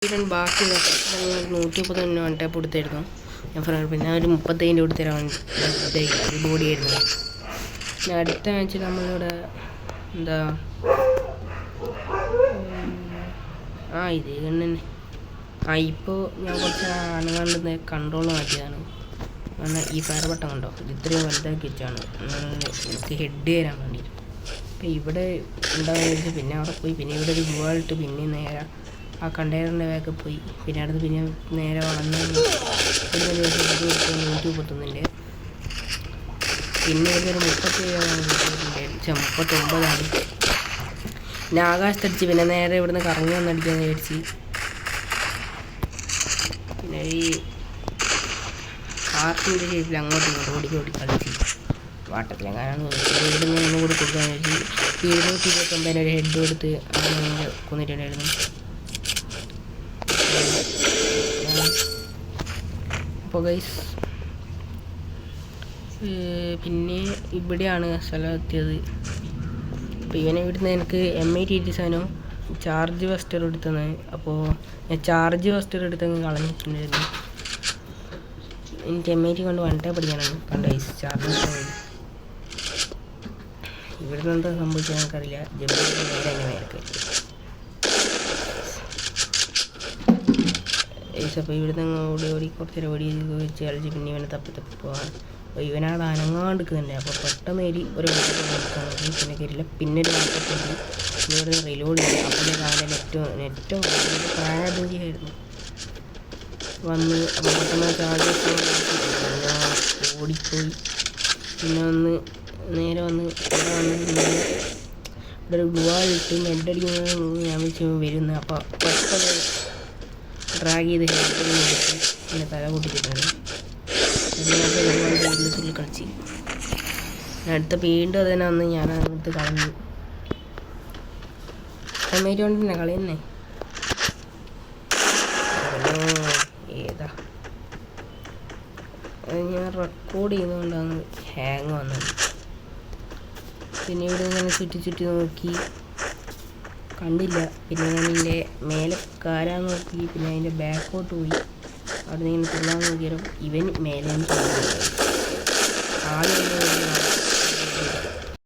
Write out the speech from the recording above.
ബാക്കി 130 one tap കൊടുത്തായിരുന്നു ഞാൻ പിന്നെ ഒരു 35 കൊടുത്തരാൻ ബോഡി ആയിരുന്നു. പിന്നെ അടുത്ത മാച്ചിൽ നമ്മളിവിടെ എന്താ ഇത് തന്നെ ഇപ്പോൾ ഞാൻ കുറച്ച് അനങ്ങാണ്ട് കൺട്രോൾ മാറ്റിയതാണ്. കാരണം ഈ ഫയർ ബട്ടൺ കണ്ടോ, ഇത് ഇത്രയും വലുതാക്കി വെച്ചാണ് എനിക്ക് ഹെഡ് തരാൻ വേണ്ടി. അപ്പോൾ ഇവിടെ ഉണ്ടാകുന്ന വെച്ചാൽ പിന്നെ അവിടെ പോയി, പിന്നെ ഇവിടെ ഒരു ഗുവാളിട്ട് പിന്നെ നേരെ ആ കണ്ടെയ്നറിൻ്റെ ബാക്ക് പോയി, പിന്നെ അടുത്ത് പിന്നെ നേരെ വളർന്ന് 131 പിന്നെ ഇതൊരു 39 പിന്നെ ആകാശത്തടിച്ച് പിന്നെ നേരെ ഇവിടുന്ന് കറങ്ങി വന്നടിക്കാന്ന് വിചാരിച്ച് പിന്നെ ഈ ഹാർട്ടിൻ്റെ ഷേപ്പിൽ അങ്ങോട്ടും ഇങ്ങോട്ടും ഓടി കളിച്ച് വാട്ടത്തിലെങ്ങാനാണ് ഇവിടുന്ന് ഒന്നും കൂടി കൊടുക്കാന്ന് വെച്ച് 229 ഒരു ഹെഡ് കൊടുത്ത് അങ്ങനെ കൊന്നിട്ടുണ്ടായിരുന്നു. അപ്പോൾ ഗൈസ് പിന്നെ ഇവിടെയാണ് സ്ഥലം എത്തിയത്. അപ്പോൾ ഇവനെ ഇവിടുന്ന് എനിക്ക് M887 ചാർജ് ബസ്റ്റർ എടുത്തത്. അപ്പോൾ ഞാൻ ചാർജ് ബസ്റ്റർ എടുത്തങ്ങ് കളഞ്ഞിട്ടുണ്ടായിരുന്നു. എനിക്ക് M8 കൊണ്ട് വൺ ടാപ്പ് പഠിക്കാനാണ് കണ്ട ഗൈസ് ചാർജ് ബസ്റ്റർ. ഇവിടുന്ന് എന്താ സംഭവിച്ചാൽ എനിക്കറിയില്ല. നേരെ മേലൊക്കെ അപ്പോൾ ഇവിടുന്ന് ഓടി കുറച്ച് നേരം ഓടി വെച്ച് കളിച്ച് പിന്നെ ഇവനെ തപ്പി പോകാൻ. അപ്പോൾ ഇവനാട് അനങ്ങാണ്ടിരിക്കുന്നുണ്ട്. അപ്പോൾ പെട്ടെന്ന് ഒരു നോക്കുകയാണെങ്കിൽ പിന്നെ കയറില്ല. പിന്നെ ഒരു വട്ടത്തിൽ ഇവിടെ റിലോഡ് ചെയ്തു. അപ്പോൾ കാലം നെറ്റോ പ്രായബന്ധിയായിരുന്നു വന്ന്. അപ്പോൾ പെട്ടെന്ന് ചാർജ് ഓടിപ്പോയി. പിന്നെ നേരെ വന്ന് ഇവിടെ ഒരു ഗുവാളിട്ട് മെഡടിക്കുന്നത് ഞാൻ വെച്ച് വരുന്നത്. അപ്പോൾ പെട്ടെന്ന് ഡ്രാഗ് ചെയ്ത് ഹെൽത്ത് പിന്നെ തല പൊട്ടിച്ചിട്ടുണ്ട്. അതിനകത്ത് കളിച്ച് അടുത്ത വീണ്ടും അത് തന്നെ വന്ന് ഞാൻ അതിനകത്ത് കളഞ്ഞു. M8 കൊണ്ട് തന്നെ കളി തന്നെ. ഏതാ ഞാൻ റെക്കോർഡ് ചെയ്യുന്നതുകൊണ്ടാണ് ഹാങ് വന്നത്. പിന്നെ ഇവിടെ ഇങ്ങനെ ചുറ്റി നോക്കി കണ്ടില്ല. പിന്നെ ഞാൻ ഇതിൻ്റെ മേലെ കാരാൻ നോക്കി. പിന്നെ അതിൻ്റെ ബാക്കോട്ട് പോയി. അവിടെ നിന്ന് ഇങ്ങനെ തുള്ളാൻ നോക്കിയാലും ഇവൻ മേലെ ആദ്യം